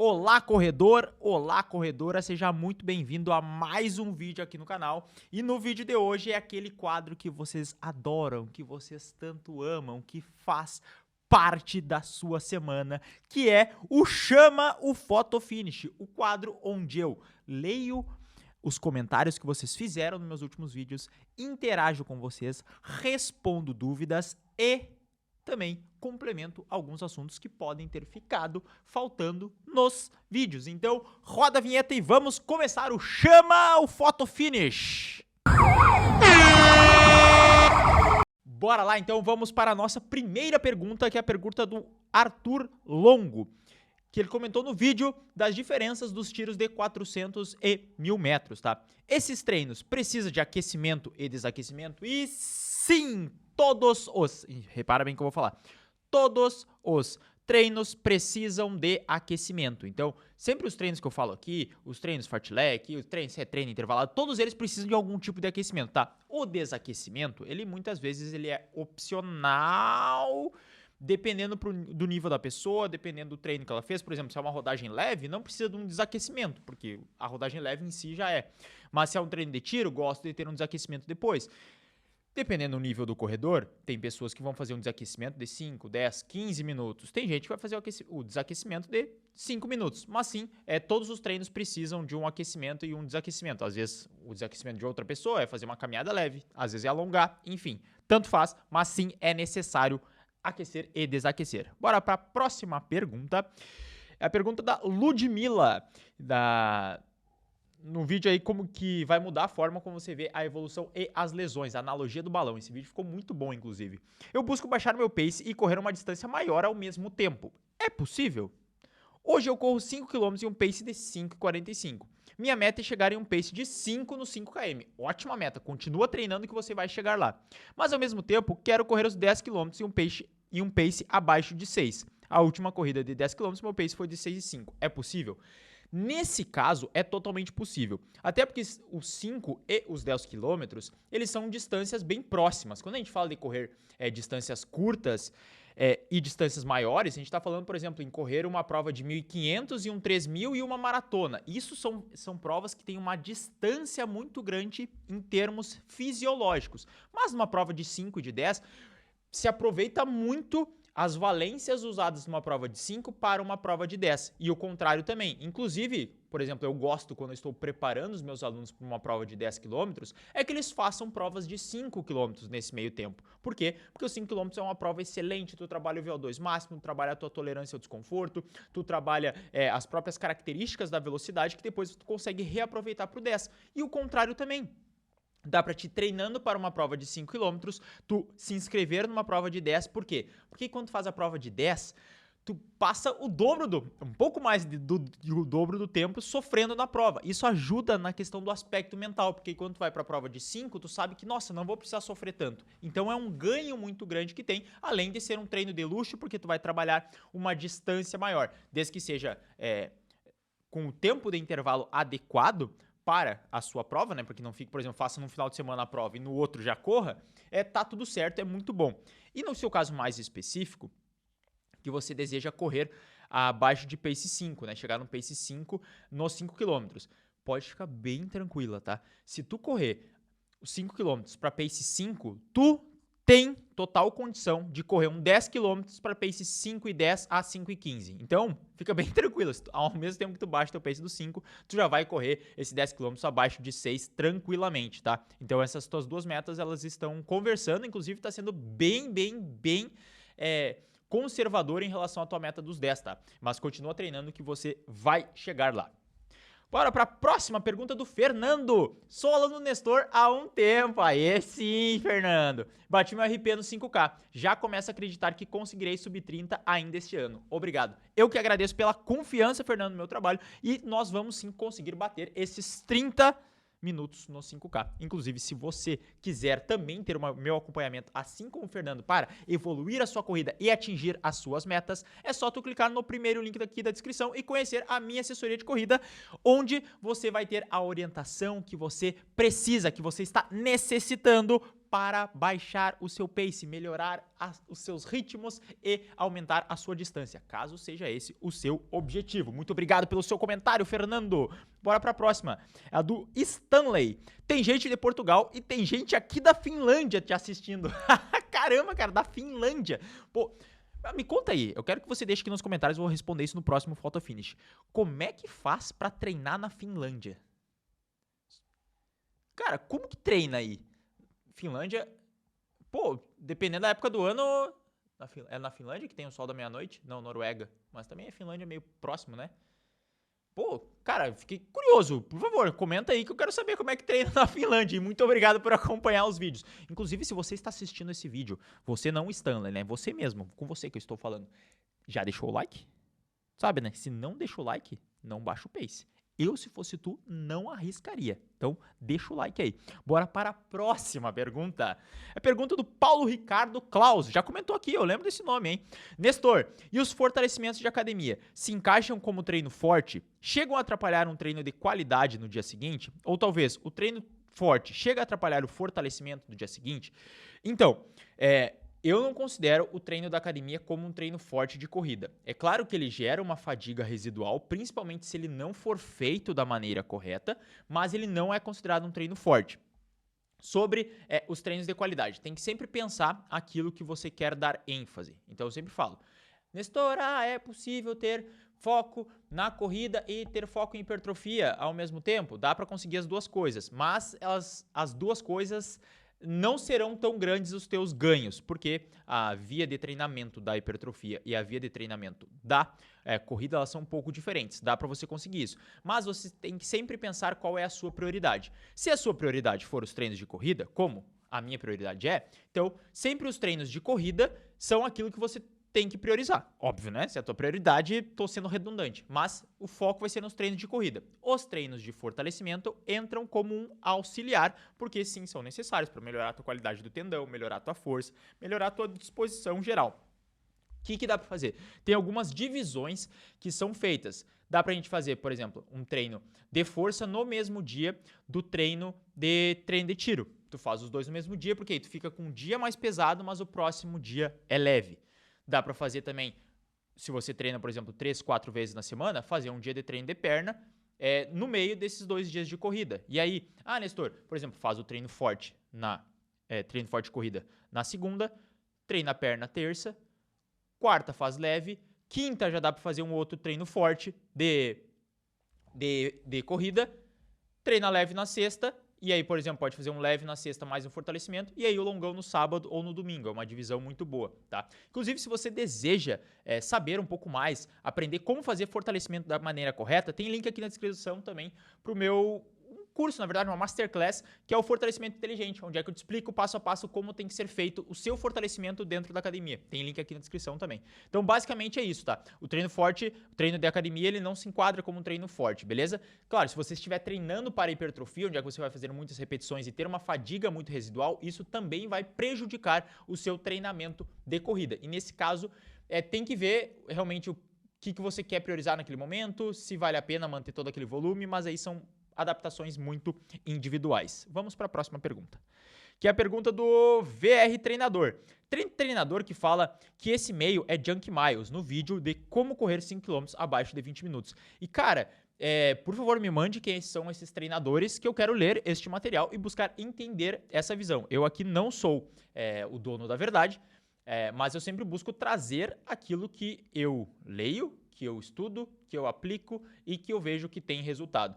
Olá, corredor! Olá, corredora! Seja muito bem-vindo a mais um vídeo aqui no canal. E no vídeo de hoje é aquele quadro que vocês adoram, que vocês tanto amam, que faz parte da sua semana, que é o Chama o Photo Finish, o quadro onde eu leio os comentários que vocês fizeram nos meus últimos vídeos, interajo com vocês, respondo dúvidas e também complemento alguns assuntos que podem ter ficado faltando nos vídeos. Então, roda a vinheta e vamos começar o Chama o Photo Finish! Bora lá, então vamos para a nossa primeira pergunta, que é a pergunta do Arthur Longo, que ele comentou no vídeo das diferenças dos tiros de 400 e 1000 metros, tá? Esses treinos precisam de aquecimento e desaquecimento? E sim, repara bem que eu vou falar, todos os treinos precisam de aquecimento. Então, sempre os treinos que eu falo aqui, os treinos fartlek, os treinos retreino intervalado, todos eles precisam de algum tipo de aquecimento, tá? O desaquecimento, ele muitas vezes ele é opcional, dependendo do nível da pessoa, dependendo do treino que ela fez. Por exemplo, se é uma rodagem leve, não precisa de um desaquecimento, porque a rodagem leve em si já é. Mas se é um treino de tiro, gosto de ter um desaquecimento depois. Dependendo do nível do corredor, tem pessoas que vão fazer um desaquecimento de 5, 10, 15 minutos. Tem gente que vai fazer o desaquecimento de 5 minutos. Mas sim, todos os treinos precisam de um aquecimento e um desaquecimento. Às vezes, o desaquecimento de outra pessoa é fazer uma caminhada leve, às vezes é alongar, enfim. Tanto faz, mas sim é necessário aquecer e desaquecer. Bora para a próxima pergunta. É a pergunta da Ludmilla, no vídeo aí, como que vai mudar a forma como você vê a evolução e as lesões, a analogia do balão. Esse vídeo ficou muito bom, inclusive. Eu busco baixar meu pace e correr uma distância maior ao mesmo tempo. É possível? Hoje eu corro 5 km em um pace de 5,45. Minha meta é chegar em um pace de 5 no 5 km. Ótima meta, continua treinando que você vai chegar lá. Mas ao mesmo tempo, quero correr os 10 km em um pace abaixo de 6. A última corrida de 10 km, meu pace foi de 6,5. É possível? Nesse caso, é totalmente possível. Até porque os 5 e os 10 quilômetros, eles são distâncias bem próximas. Quando a gente fala de correr distâncias curtas e distâncias maiores, a gente está falando, por exemplo, em correr uma prova de 1.500 e um 3.000 e uma maratona. Isso são provas que têm uma distância muito grande em termos fisiológicos. Mas numa prova de 5 e de 10, se aproveita muito as valências usadas numa prova de 5 para uma prova de 10. E o contrário também. Inclusive, por exemplo, eu gosto quando eu estou preparando os meus alunos para uma prova de 10 km, é que eles façam provas de 5 km nesse meio tempo. Por quê? Porque os 5 km é uma prova excelente, tu trabalha o VO2 máximo, tu trabalha a tua tolerância ao desconforto, tu trabalha as próprias características da velocidade que depois tu consegue reaproveitar para o 10. E o contrário também. Dá para te treinando para uma prova de 5 km, tu se inscrever numa prova de 10, por quê? Porque quando tu faz a prova de 10, tu passa um pouco mais do dobro do tempo sofrendo na prova. Isso ajuda na questão do aspecto mental, porque quando tu vai para a prova de 5, tu sabe que, nossa, não vou precisar sofrer tanto. Então é um ganho muito grande que tem, além de ser um treino de luxo, porque tu vai trabalhar uma distância maior, desde que seja com o tempo de intervalo adequado para a sua prova, né? Porque não fique, por exemplo, faça num final de semana a prova e no outro já corra, tá tudo certo, é muito bom. E no seu caso mais específico, que você deseja correr abaixo de pace 5, né? Chegar no pace 5 nos 5 km. Pode ficar bem tranquila, tá? Se tu correr os 5 km para pace 5, tu tem total condição de correr um 10 km para pace 5,10 a 5,15. Então, fica bem tranquilo. Ao mesmo tempo que tu baixa teu pace do 5, tu já vai correr esse 10 km abaixo de 6 tranquilamente, tá? Então, essas tuas duas metas, elas estão conversando. Inclusive, tá sendo bem conservador em relação à tua meta dos 10, tá? Mas continua treinando que você vai chegar lá. Bora para a próxima pergunta do Fernando. Sou aluno Nestor há um tempo. Aê sim, Fernando. Bati meu RP no 5K. Já começo a acreditar que conseguirei subir 30 ainda este ano. Obrigado. Eu que agradeço pela confiança, Fernando, no meu trabalho. E nós vamos sim conseguir bater esses 30 minutos no 5K. Inclusive, se você quiser também ter meu acompanhamento, assim como o Fernando, para evoluir a sua corrida e atingir as suas metas, é só tu clicar no primeiro link daqui da descrição e conhecer a minha assessoria de corrida, onde você vai ter a orientação que você precisa, que você está necessitando para baixar o seu pace, melhorar os seus ritmos e aumentar a sua distância, caso seja esse o seu objetivo. Muito obrigado pelo seu comentário, Fernando. Bora para a próxima. É a do Stanley. Tem gente de Portugal e tem gente aqui da Finlândia te assistindo. Caramba, cara, da Finlândia. Pô, me conta aí, eu quero que você deixe aqui nos comentários, eu vou responder isso no próximo Photo Finish. Como é que faz pra treinar na Finlândia? Cara, como que treina aí? Finlândia, pô, dependendo da época do ano, é na Finlândia que tem o sol da meia-noite? Não, Noruega, mas também a Finlândia é meio próximo, né? Pô, cara, fiquei curioso. Por favor, comenta aí que eu quero saber como é que treina na Finlândia. E muito obrigado por acompanhar os vídeos. Inclusive, se você está assistindo esse vídeo, você não Stanley, né? Você mesmo, com você que eu estou falando. Já deixou o like? Sabe, né? Se não deixou o like, não baixa o pace. Eu, se fosse tu, não arriscaria. Então, deixa o like aí. Bora para a próxima pergunta. É a pergunta do Paulo Ricardo Claus. Já comentou aqui, eu lembro desse nome, hein? Nestor, e os fortalecimentos de academia se encaixam como treino forte? Chegam a atrapalhar um treino de qualidade no dia seguinte? Ou talvez o treino forte chega a atrapalhar o fortalecimento do dia seguinte? Então, eu não considero o treino da academia como um treino forte de corrida. É claro que ele gera uma fadiga residual, principalmente se ele não for feito da maneira correta, mas ele não é considerado um treino forte. Sobre os treinos de qualidade, tem que sempre pensar aquilo que você quer dar ênfase. Então eu sempre falo, Nestor, é possível ter foco na corrida e ter foco em hipertrofia ao mesmo tempo? Dá para conseguir as duas coisas, mas as duas coisas não serão tão grandes os teus ganhos, porque a via de treinamento da hipertrofia e a via de treinamento da corrida, elas são um pouco diferentes, dá para você conseguir isso. Mas você tem que sempre pensar qual é a sua prioridade. Se a sua prioridade for os treinos de corrida, como a minha prioridade então sempre os treinos de corrida são aquilo que você tem que priorizar. Óbvio, né? Se é a tua prioridade, tô sendo redundante. Mas o foco vai ser nos treinos de corrida. Os treinos de fortalecimento entram como um auxiliar, porque sim, são necessários para melhorar a tua qualidade do tendão, melhorar a tua força, melhorar a tua disposição geral. O que dá para fazer? Tem algumas divisões que são feitas. Dá pra gente fazer, por exemplo, um treino de força no mesmo dia do treino de tiro. Tu faz os dois no mesmo dia, porque aí tu fica com um dia mais pesado, mas o próximo dia é leve. Dá para fazer também, se você treina, por exemplo, 3, 4 vezes na semana, fazer um dia de treino de perna no meio desses 2 dias de corrida. E aí, Nestor, por exemplo, faz o treino forte treino forte de corrida na segunda, treina a perna terça, quarta faz leve, quinta já dá para fazer um outro treino forte de corrida, treina leve na sexta. E aí, por exemplo, pode fazer um leve na sexta mais um fortalecimento e aí o longão no sábado ou no domingo. É uma divisão muito boa, tá? Inclusive, se você deseja saber um pouco mais, aprender como fazer fortalecimento da maneira correta, tem link aqui na descrição também pro meu curso, na verdade, uma masterclass, que é o fortalecimento inteligente, onde é que eu te explico passo a passo como tem que ser feito o seu fortalecimento dentro da academia. Tem link aqui na descrição também. Então, basicamente é isso, tá? O treino forte, o treino de academia, ele não se enquadra como um treino forte, beleza? Claro, se você estiver treinando para hipertrofia, onde é que você vai fazer muitas repetições e ter uma fadiga muito residual, isso também vai prejudicar o seu treinamento de corrida. E nesse caso, tem que ver realmente o que você quer priorizar naquele momento, se vale a pena manter todo aquele volume, mas aí são adaptações muito individuais. Vamos para a próxima pergunta, que é a pergunta do VR Treinador. Treinador que fala que esse meio é Junk Miles, no vídeo de como correr 5 km abaixo de 20 minutos. E cara, por favor, me mande quem são esses treinadores, que eu quero ler este material e buscar entender essa visão. Eu aqui não sou o dono da verdade, mas eu sempre busco trazer aquilo que eu leio, que eu estudo, que eu aplico e que eu vejo que tem resultado.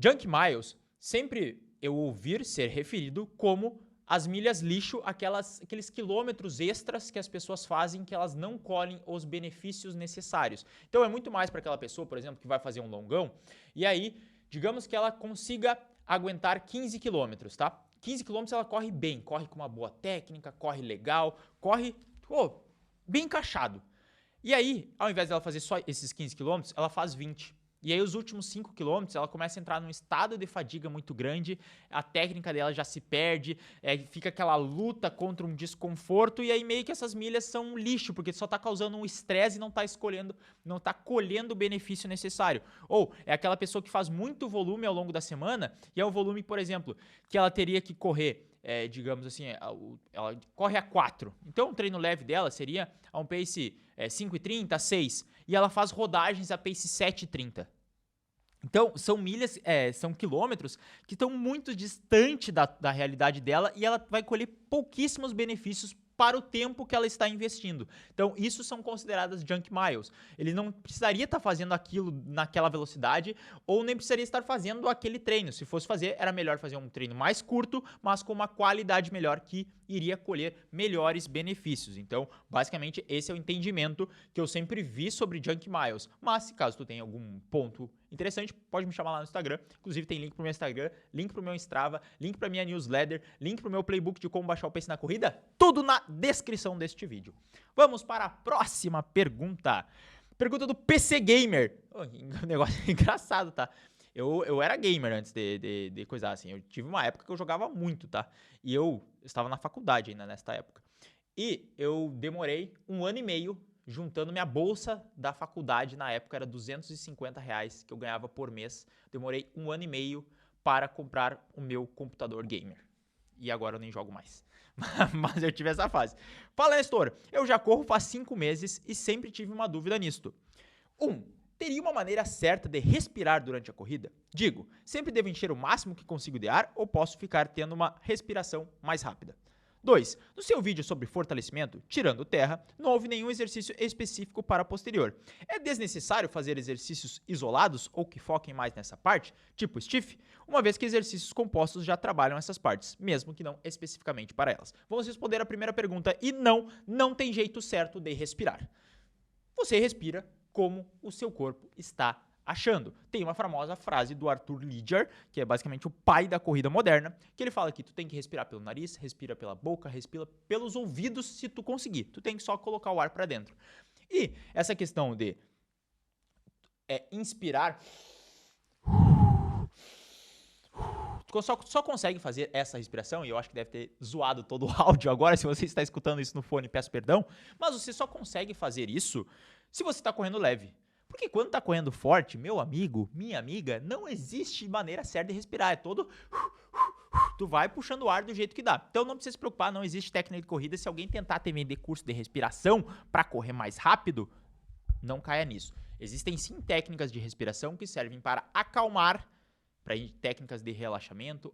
Junk Miles, sempre eu ouvir ser referido como as milhas lixo, aqueles quilômetros extras que as pessoas fazem que elas não colhem os benefícios necessários. Então é muito mais para aquela pessoa, por exemplo, que vai fazer um longão, e aí, digamos que ela consiga aguentar 15 quilômetros, tá? 15 quilômetros ela corre bem, corre com uma boa técnica, corre legal, corre bem encaixado. E aí, ao invés dela fazer só esses 15 quilômetros, ela faz 20. E aí os últimos 5 km ela começa a entrar num estado de fadiga muito grande, a técnica dela já se perde, fica aquela luta contra um desconforto e aí meio que essas milhas são um lixo, porque só tá causando um estresse e não tá colhendo o benefício necessário. Ou é aquela pessoa que faz muito volume ao longo da semana e é um volume, por exemplo, que ela teria que correr digamos assim, ela corre a 4. Então, o treino leve dela seria a um pace 5,30, 6. E ela faz rodagens a pace 7,30. Então, são milhas, são quilômetros que estão muito distante da realidade dela e ela vai colher pouquíssimos benefícios para o tempo que ela está investindo. Então, isso são consideradas junk miles. Ele não precisaria estar fazendo aquilo naquela velocidade ou nem precisaria estar fazendo aquele treino. Se fosse fazer, era melhor fazer um treino mais curto, mas com uma qualidade melhor que iria colher melhores benefícios. Então, basicamente, esse é o entendimento que eu sempre vi sobre junk miles. Mas, se caso tu tenha algum ponto interessante, pode me chamar lá no Instagram. Inclusive, tem link pro meu Instagram, link pro meu Strava, link pra minha newsletter, link pro meu playbook de como baixar o pace na corrida. Tudo na descrição deste vídeo. Vamos para a próxima pergunta. Pergunta do PC Gamer. Um negócio engraçado, tá? Eu era gamer antes de coisar assim. Eu tive uma época que eu jogava muito, tá? E eu estava na faculdade ainda nesta época. E eu demorei 1 ano e meio juntando minha bolsa da faculdade. Na época era R$250 que eu ganhava por mês. Demorei 1 ano e meio para comprar o meu computador gamer. E agora eu nem jogo mais. Mas eu tive essa fase. Fala, Nestor. Eu já corro faz 5 meses e sempre tive uma dúvida nisto. 1. Teria uma maneira certa de respirar durante a corrida? Digo, sempre devo encher o máximo que consigo de ar ou posso ficar tendo uma respiração mais rápida? 2. No seu vídeo sobre fortalecimento, tirando terra, não houve nenhum exercício específico para posterior. É desnecessário fazer exercícios isolados ou que foquem mais nessa parte, tipo stiff, uma vez que exercícios compostos já trabalham essas partes, mesmo que não especificamente para elas? Vamos responder a primeira pergunta e não tem jeito certo de respirar. Você respira como o seu corpo está achando. Tem uma famosa frase do Arthur Lydiard, que é basicamente o pai da corrida moderna, que ele fala que tu tem que respirar pelo nariz, respira pela boca, respira pelos ouvidos se tu conseguir. Tu tem que só colocar o ar para dentro. E essa questão de inspirar, tu só consegue fazer essa respiração, e eu acho que deve ter zoado todo o áudio agora, se você está escutando isso no fone, peço perdão, mas você só consegue fazer isso se você está correndo leve. Porque quando está correndo forte, meu amigo, minha amiga, não existe maneira certa de respirar, é todo... Tu vai puxando o ar do jeito que dá. Então não precisa se preocupar, não existe técnica de corrida. Se alguém tentar te vender curso de respiração para correr mais rápido, não caia nisso. Existem sim técnicas de respiração que servem para acalmar, para técnicas de relaxamento,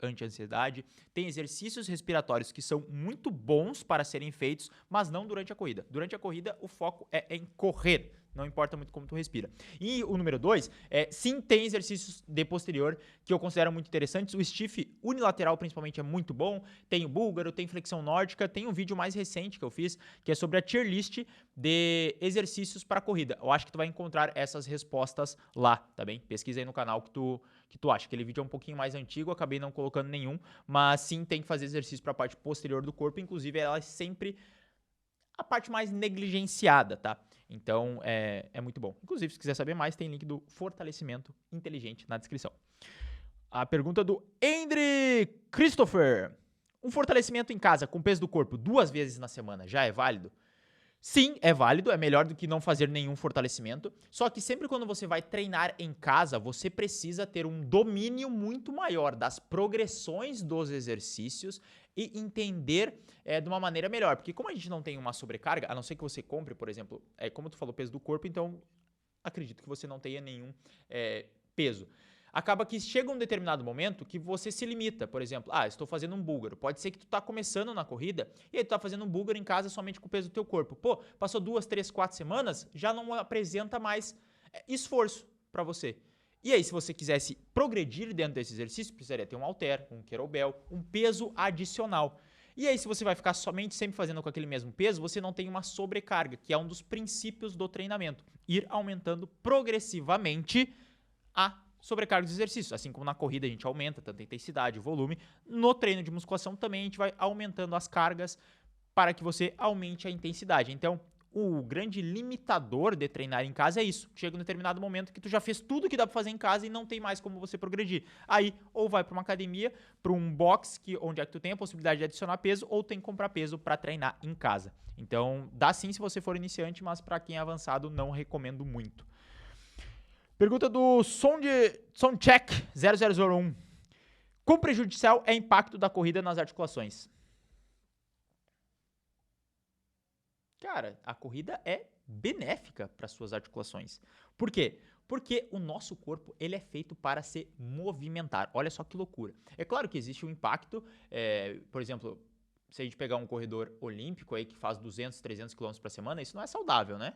anti-ansiedade. Tem exercícios respiratórios que são muito bons para serem feitos, mas não durante a corrida. Durante a corrida, o foco é em correr. Não importa muito como tu respira. E o número 2, sim, tem exercícios de posterior que eu considero muito interessantes. O stiff unilateral, principalmente, é muito bom. Tem o búlgaro, tem flexão nórdica. Tem um vídeo mais recente que eu fiz, que é sobre a tier list de exercícios para corrida. Eu acho que tu vai encontrar essas respostas lá, tá bem? Pesquisa aí no canal que tu acha. Aquele vídeo é um pouquinho mais antigo, acabei não colocando nenhum. Mas sim, tem que fazer exercício para a parte posterior do corpo. Inclusive, ela é sempre a parte mais negligenciada, tá? Então, é muito bom. Inclusive, se quiser saber mais, tem link do fortalecimento inteligente na descrição. A pergunta do Andre Christopher. Um fortalecimento em casa com peso do corpo 2 vezes na semana já é válido? Sim, é válido, é melhor do que não fazer nenhum fortalecimento, só que sempre quando você vai treinar em casa, você precisa ter um domínio muito maior das progressões dos exercícios e entender de uma maneira melhor, porque como a gente não tem uma sobrecarga, a não ser que você compre, por exemplo, como tu falou, peso do corpo, então acredito que você não tenha nenhum peso. Acaba que chega um determinado momento que você se limita. Por exemplo, estou fazendo um búlgaro. Pode ser que tu tá começando na corrida e aí tu tá fazendo um búlgaro em casa somente com o peso do teu corpo. Pô, passou 2, 3, 4 semanas, já não apresenta mais esforço para você. E aí, se você quisesse progredir dentro desse exercício, precisaria ter um halter, um kettlebell, um peso adicional. E aí, se você vai ficar somente sempre fazendo com aquele mesmo peso, você não tem uma sobrecarga, que é um dos princípios do treinamento. Ir aumentando progressivamente a sobrecarga dos exercícios. Assim como na corrida a gente aumenta tanto a intensidade, o volume, no treino de musculação também a gente vai aumentando as cargas para que você aumente a intensidade. Então, o grande limitador de treinar em casa é isso. Chega um determinado momento que tu já fez tudo que dá para fazer em casa e não tem mais como você progredir. Aí, ou vai para uma academia, para um box, onde é que tu tem a possibilidade de adicionar peso, ou tem que comprar peso para treinar em casa. Então, dá sim se você for iniciante, mas para quem é avançado, não recomendo muito. Pergunta do Soundcheck 0001. Quão prejudicial é o impacto da corrida nas articulações? Cara, a corrida é benéfica para suas articulações. Por quê? Porque o nosso corpo ele é feito para se movimentar. Olha só que loucura. É claro que existe um impacto, por exemplo, se a gente pegar um corredor olímpico aí que faz 200, 300 km por semana, isso não é saudável, né?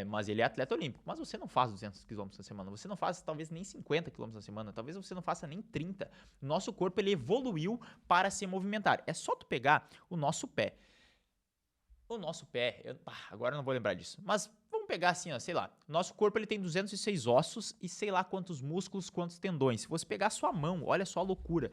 Mas ele é atleta olímpico. Mas você não faz 200 km na semana, você não faz talvez nem 50 km na semana, talvez você não faça nem 30. Nosso corpo ele evoluiu para se movimentar. É só tu pegar o nosso pé. O nosso pé, agora eu não vou lembrar disso, mas vamos pegar assim, ó, sei lá, nosso corpo ele tem 206 ossos e sei lá quantos músculos, quantos tendões. Se você pegar a sua mão, olha só a loucura.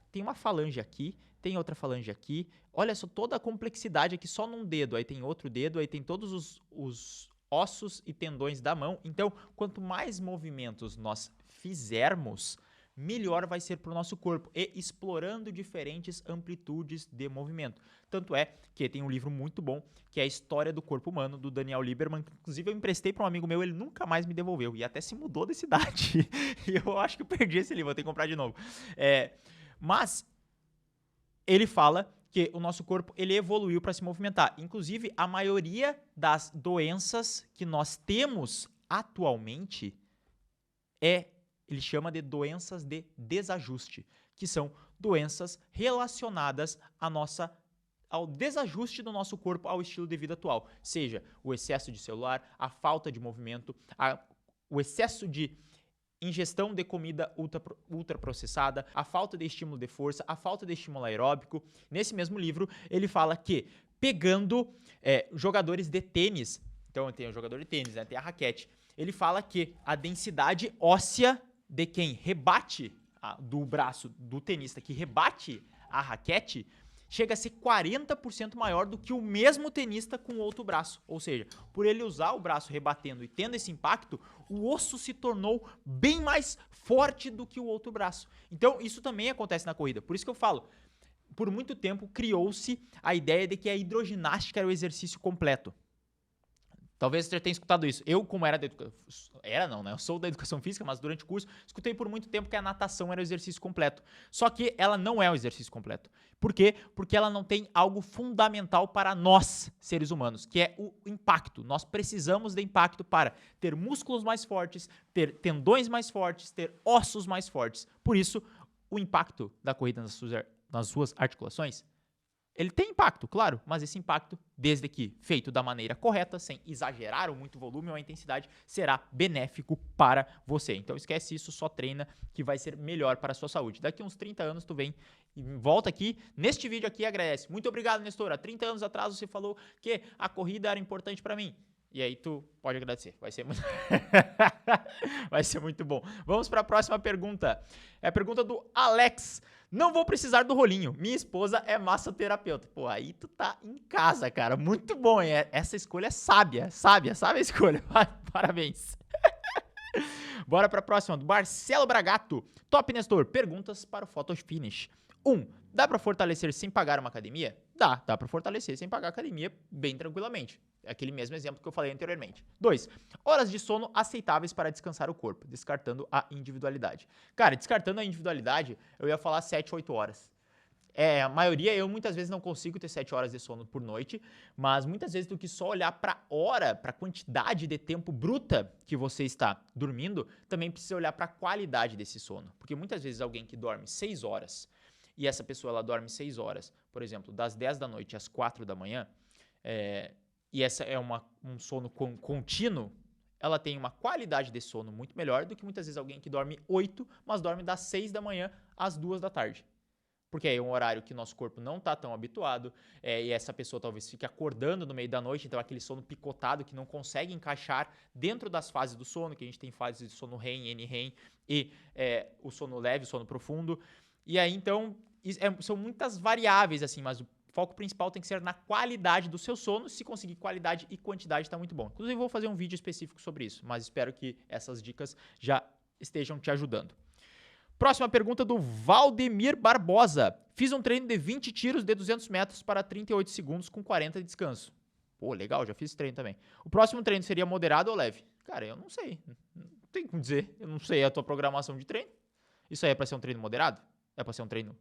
Tem uma falange aqui, tem outra falange aqui, olha só toda a complexidade aqui só num dedo, aí tem outro dedo, aí tem todos os ossos e tendões da mão. Então, quanto mais movimentos nós fizermos, melhor vai ser para o nosso corpo e explorando diferentes amplitudes de movimento. Tanto é que tem um livro muito bom, que é a História do Corpo Humano, do Daniel Lieberman, que inclusive eu emprestei para um amigo meu, ele nunca mais me devolveu, e até se mudou de cidade, e eu acho que eu perdi esse livro, vou ter que comprar de novo. Mas ele fala que o nosso corpo ele evoluiu para se movimentar. Inclusive, a maioria das doenças que nós temos atualmente ele chama de doenças de desajuste, que são doenças relacionadas ao desajuste do nosso corpo ao estilo de vida atual, seja o excesso de celular, a falta de movimento, o excesso de ingestão de comida ultraprocessada, a falta de estímulo de força, a falta de estímulo aeróbico. Nesse mesmo livro, ele fala que pegando jogadores de tênis, então tem o jogador de tênis, né, tem a raquete, ele fala que a densidade óssea de quem rebate do braço do tenista que rebate a raquete chega a ser 40% maior do que o mesmo tenista com o outro braço. Ou seja, por ele usar o braço rebatendo e tendo esse impacto, o osso se tornou bem mais forte do que o outro braço. Então, isso também acontece na corrida. Por isso que eu falo, por muito tempo criou-se a ideia de que a hidroginástica era o exercício completo. Talvez você já tenha escutado isso. Eu, como era da educação... Era não, né? Eu sou da educação física, mas durante o curso, escutei por muito tempo que a natação era o exercício completo. Só que ela não é o exercício completo. Por quê? Porque ela não tem algo fundamental para nós, seres humanos, que é o impacto. Nós precisamos de impacto para ter músculos mais fortes, ter tendões mais fortes, ter ossos mais fortes. Por isso, o impacto da corrida nas suas articulações, ele tem impacto, claro, mas esse impacto, desde que feito da maneira correta, sem exagerar ou muito volume ou a intensidade, será benéfico para você. Então esquece isso, só treina que vai ser melhor para a sua saúde. Daqui uns 30 anos tu vem e volta aqui, neste vídeo aqui e agradece. Muito obrigado, Nestor. Há 30 anos atrás você falou que a corrida era importante para mim. E aí tu pode agradecer. Vai ser muito vai ser muito bom. Vamos para a próxima pergunta. É a pergunta do Alex. Não vou precisar do rolinho. Minha esposa é massoterapeuta. Pô, aí tu tá em casa, cara. Muito bom, hein? Essa escolha é sábia. Sabe a escolha. Parabéns. Bora para a próxima, do Marcelo Bragato. Top, Nestor. Perguntas para o Photo Finish. 1. Dá para fortalecer sem pagar uma academia? Dá para fortalecer sem pagar a academia bem tranquilamente. É aquele mesmo exemplo que eu falei anteriormente. 2. Horas de sono aceitáveis para descansar o corpo, descartando a individualidade. Cara, descartando a individualidade, eu ia falar 7, 8 horas. A maioria, eu muitas vezes não consigo ter 7 horas de sono por noite, mas muitas vezes do que só olhar para a hora, para a quantidade de tempo bruta que você está dormindo, também precisa olhar para a qualidade desse sono. Porque muitas vezes alguém que dorme 6 horas, e essa pessoa ela dorme 6 horas, por exemplo, das 10 da noite às 4 da manhã, e essa é um sono contínuo, ela tem uma qualidade de sono muito melhor do que muitas vezes alguém que dorme 8, mas dorme das 6 da manhã às 2 da tarde. Porque é um horário que nosso corpo não está tão habituado, e essa pessoa talvez fique acordando no meio da noite, então aquele sono picotado que não consegue encaixar dentro das fases do sono, que a gente tem fases de sono REM, N-REM e o sono leve, o sono profundo. E aí, então, são muitas variáveis, assim, mas o foco principal tem que ser na qualidade do seu sono. Se conseguir qualidade e quantidade, está muito bom. Inclusive, eu vou fazer um vídeo específico sobre isso, mas espero que essas dicas já estejam te ajudando. Próxima pergunta do Valdemir Barbosa. Fiz um treino de 20 tiros de 200 metros para 38 segundos com 40 de descanso. Pô, legal, já fiz esse treino também. O próximo treino seria moderado ou leve? Cara, eu não sei. Não tem como dizer. Eu não sei a tua programação de treino. Isso aí é para ser um treino moderado? É pra ser um treino.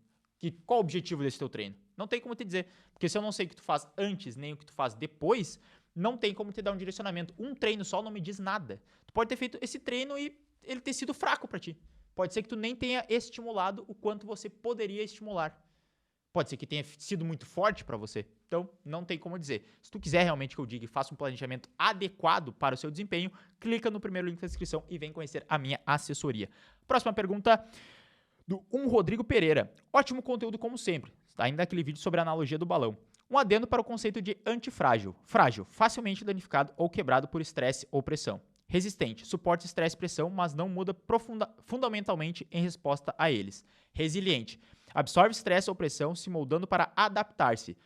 Qual o objetivo desse teu treino? Não tem como te dizer. Porque se eu não sei o que tu faz antes, nem o que tu faz depois, não tem como te dar um direcionamento. Um treino só não me diz nada. Tu pode ter feito esse treino e ele ter sido fraco pra ti. Pode ser que tu nem tenha estimulado o quanto você poderia estimular. Pode ser que tenha sido muito forte para você. Então, não tem como dizer. Se tu quiser realmente que eu diga e faça um planejamento adequado para o seu desempenho, clica no primeiro link da descrição e vem conhecer a minha assessoria. Próxima pergunta do Rodrigo Pereira. Ótimo conteúdo como sempre. Ainda naquele vídeo sobre a analogia do balão. Um adendo para o conceito de antifrágil. Frágil, facilmente danificado ou quebrado por estresse ou pressão. Resistente, suporta estresse e pressão, mas não muda fundamentalmente em resposta a eles. Resiliente, absorve estresse ou pressão, se moldando para adaptar-se,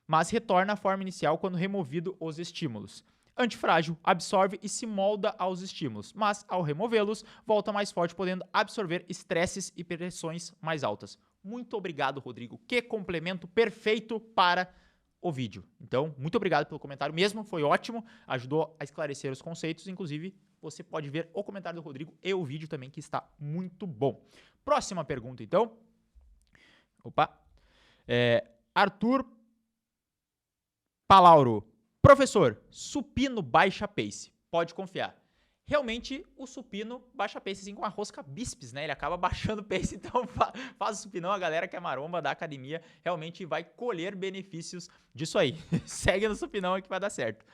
mas retorna à forma inicial quando removido os estímulos. Antifrágil, absorve e se molda aos estímulos, mas ao removê-los, volta mais forte, podendo absorver estresses e pressões mais altas. Muito obrigado, Rodrigo. Que complemento perfeito para o vídeo. Então, muito obrigado pelo comentário mesmo, foi ótimo, ajudou a esclarecer os conceitos, inclusive você pode ver o comentário do Rodrigo e o vídeo também, que está muito bom. Próxima pergunta, então. Opa. Arthur Palauro. Professor, supino baixa pace. Pode confiar. Realmente, o supino baixa pace, assim, com a rosca bíceps, né? Ele acaba baixando pace, então faz o supinão, a galera que é maromba da academia realmente vai colher benefícios disso aí. Segue no supinão que vai dar certo.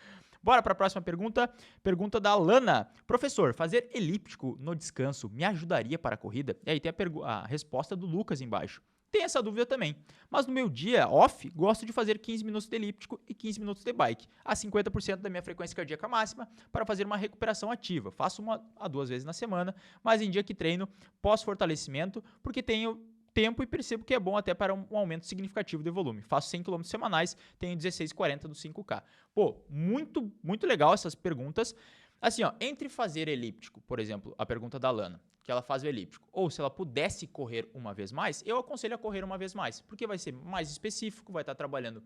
Bora para a próxima pergunta. Pergunta da Lana. Professor, fazer elíptico no descanso me ajudaria para a corrida? E aí tem a resposta do Lucas embaixo. Tem essa dúvida também. Mas no meu dia off, gosto de fazer 15 minutos de elíptico e 15 minutos de bike, a 50% da minha frequência cardíaca máxima, para fazer uma recuperação ativa. Faço 1 a 2 vezes na semana, mas em dia que treino pós-fortalecimento, porque tenho tempo e percebo que é bom até para um aumento significativo de volume. Faço 100 km semanais, tenho 16,40 do 5K. Pô, muito, muito legal essas perguntas. Assim, ó, entre fazer elíptico, por exemplo, a pergunta da Lana, que ela faz o elíptico, ou se ela pudesse correr uma vez mais, eu aconselho a correr uma vez mais, porque vai ser mais específico, vai estar trabalhando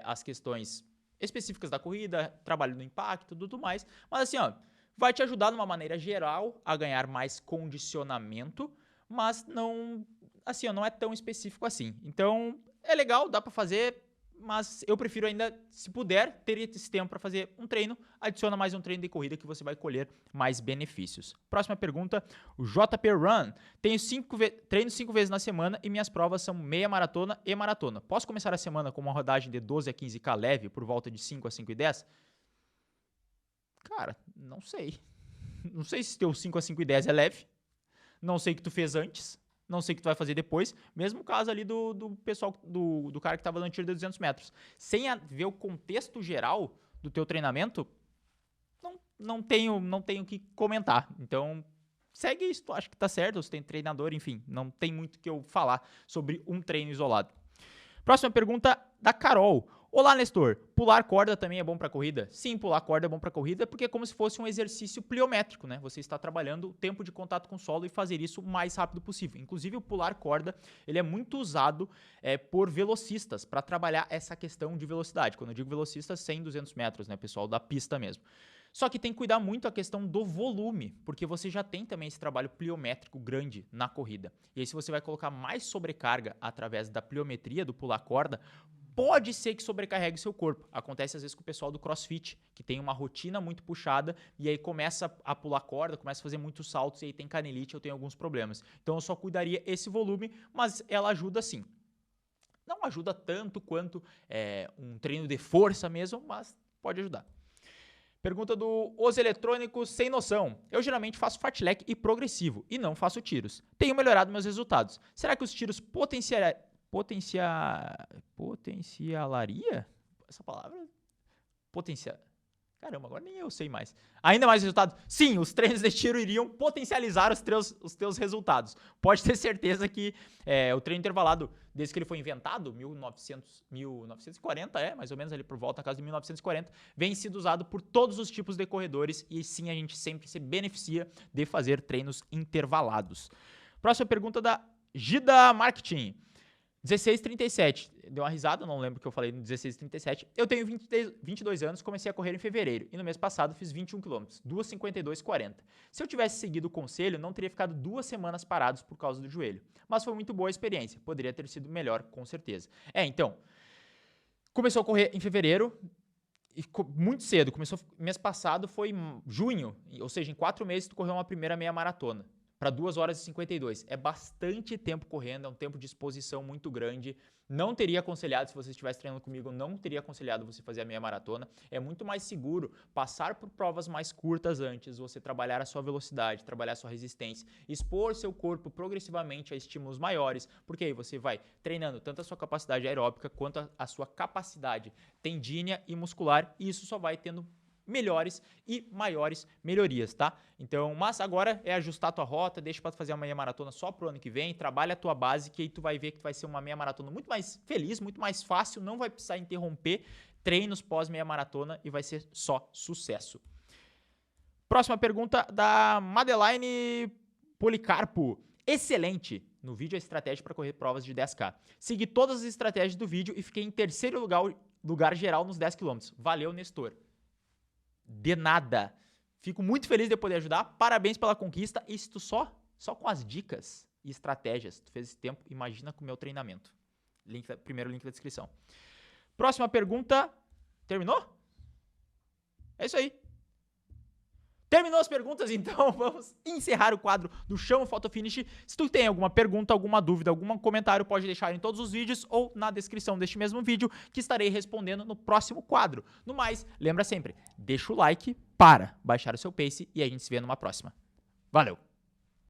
as questões específicas da corrida, trabalho no impacto, tudo mais, mas assim, ó, vai te ajudar de uma maneira geral a ganhar mais condicionamento, mas não, assim, ó, não é tão específico assim. Então, é legal, dá pra fazer, mas eu prefiro ainda, se puder, ter esse tempo para fazer um treino, adiciona mais um treino de corrida que você vai colher mais benefícios. Próxima pergunta, o JP Run. Tenho treino 5 vezes na semana e minhas provas são meia maratona e maratona. Posso começar a semana com uma rodagem de 12 a 15K leve por volta de 5 a 5,10? Cara, não sei. Não sei se teu 5 a 5,10 é leve. Não sei o que tu fez antes. Não sei o que tu vai fazer depois. Mesmo caso ali do pessoal, do cara que estava dando tiro de 200 metros. Sem ver o contexto geral do teu treinamento, não tenho o que comentar. Então, segue isso. Tu acha que tá certo, você tem treinador, enfim. Não tem muito o que eu falar sobre um treino isolado. Próxima pergunta da Carol. Olá, Nestor. Pular corda também é bom para corrida? Sim, pular corda é bom para corrida porque é como se fosse um exercício pliométrico, né? Você está trabalhando o tempo de contato com o solo e fazer isso o mais rápido possível. Inclusive, o pular corda, ele é muito usado por velocistas para trabalhar essa questão de velocidade. Quando eu digo velocistas, 100, 200 metros, né? Pessoal da pista mesmo. Só que tem que cuidar muito a questão do volume, porque você já tem também esse trabalho pliométrico grande na corrida. E aí, se você vai colocar mais sobrecarga através da pliometria, do pular corda, pode ser que sobrecarregue seu corpo. Acontece às vezes com o pessoal do CrossFit, que tem uma rotina muito puxada e aí começa a pular corda, começa a fazer muitos saltos e aí tem canelite ou tem alguns problemas. Então eu só cuidaria esse volume, mas ela ajuda sim. Não ajuda tanto quanto um treino de força mesmo, mas pode ajudar. Pergunta do Os Eletrônicos Sem Noção. Eu geralmente faço fartlek e progressivo e não faço tiros. Tenho melhorado meus resultados. Será que os tiros potencialaria? Essa palavra? Caramba, agora nem eu sei mais. Ainda mais resultados? Sim, os treinos de tiro iriam potencializar os teus resultados. Pode ter certeza que o treino intervalado, desde que ele foi inventado, 1940, mais ou menos ali por volta da casa de 1940, vem sido usado por todos os tipos de corredores e sim, a gente sempre se beneficia de fazer treinos intervalados. Próxima pergunta da Gida Marketing. 16:37. Deu uma risada, não lembro o que eu falei no 16:37. Eu tenho 22 anos, comecei a correr em fevereiro. E no mês passado fiz 21 km, 2:52:40. Se eu tivesse seguido o conselho, não teria ficado 2 semanas parados por causa do joelho. Mas foi muito boa a experiência. Poderia ter sido melhor, com certeza. Então, começou a correr em fevereiro, e muito cedo. Começou mês passado, foi em junho. Ou seja, em 4 meses tu correu uma primeira meia maratona. Para 2 horas e 52. É bastante tempo correndo, é um tempo de exposição muito grande. Não teria aconselhado, se você estivesse treinando comigo, não teria aconselhado você fazer a meia maratona. É muito mais seguro passar por provas mais curtas antes, você trabalhar a sua velocidade, trabalhar a sua resistência, expor seu corpo progressivamente a estímulos maiores, porque aí você vai treinando tanto a sua capacidade aeróbica quanto a sua capacidade tendínea e muscular, e isso só vai tendo melhores e maiores melhorias, tá? Então, mas agora é ajustar a tua rota, deixa pra tu fazer uma meia maratona só pro ano que vem, trabalha a tua base, que aí tu vai ver que vai ser uma meia maratona muito mais feliz, muito mais fácil, não vai precisar interromper treinos pós meia maratona e vai ser só sucesso. Próxima pergunta da Madeline Policarpo. Excelente! No vídeo a estratégia para correr provas de 10K. Segui todas as estratégias do vídeo e fiquei em terceiro lugar geral nos 10 km. Valeu, Nestor. De nada. Fico muito feliz de poder ajudar. Parabéns pela conquista. E se tu só com as dicas e estratégias tu fez esse tempo, imagina com o meu treinamento. Primeiro link da descrição. Próxima pergunta. Terminou? É isso aí. Terminou as perguntas, então vamos encerrar o quadro do Chama Photo Finish. Se tu tem alguma pergunta, alguma dúvida, algum comentário, pode deixar em todos os vídeos ou na descrição deste mesmo vídeo, que estarei respondendo no próximo quadro. No mais, lembra sempre, deixa o like para baixar o seu pace e a gente se vê numa próxima. Valeu!